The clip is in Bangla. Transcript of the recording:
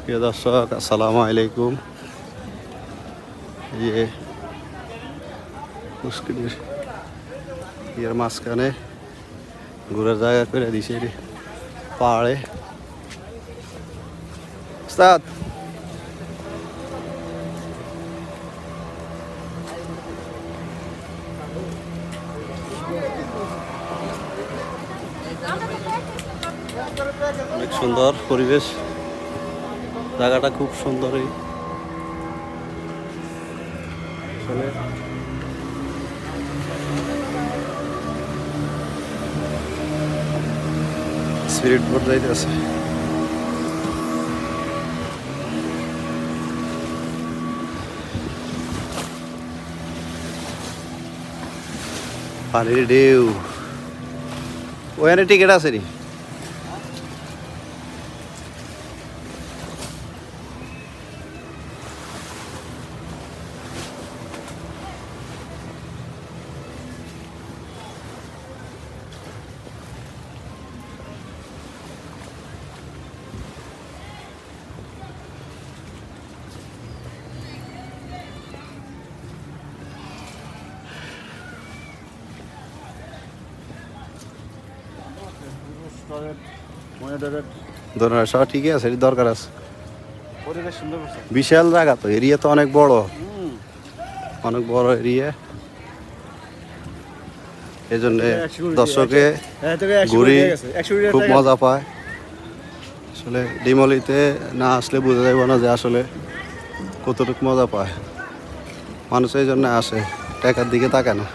প্রিয় দর্শক, আসসালামু আলাইকুম। পুষ্করির ইয়ের মাঝখানে ঘোরার জায়গা করে দিছে পাহাড়ে। উস্তাদ, অনেক সুন্দর পরিবেশ, জায়গাটা খুব সুন্দর। স্পিরিট বোট যাইতেছে। পানির ঢেউ, ওখানে টিকিট আছে নি? সব ঠিকই আছে, দরকার আছে। বিশাল জায়গা তো, এরিয়া তো অনেক বড়, অনেক বড় এরিয়া। এই জন্য দর্শকে ঘুরি খুব মজা পায়। আসলে ডিমলিতে না আসলে বোঝা যাবে না যে আসলে কতটুকু মজা পায় মানুষ। এই জন্য আসে, টাকার দিকে তাকায় না।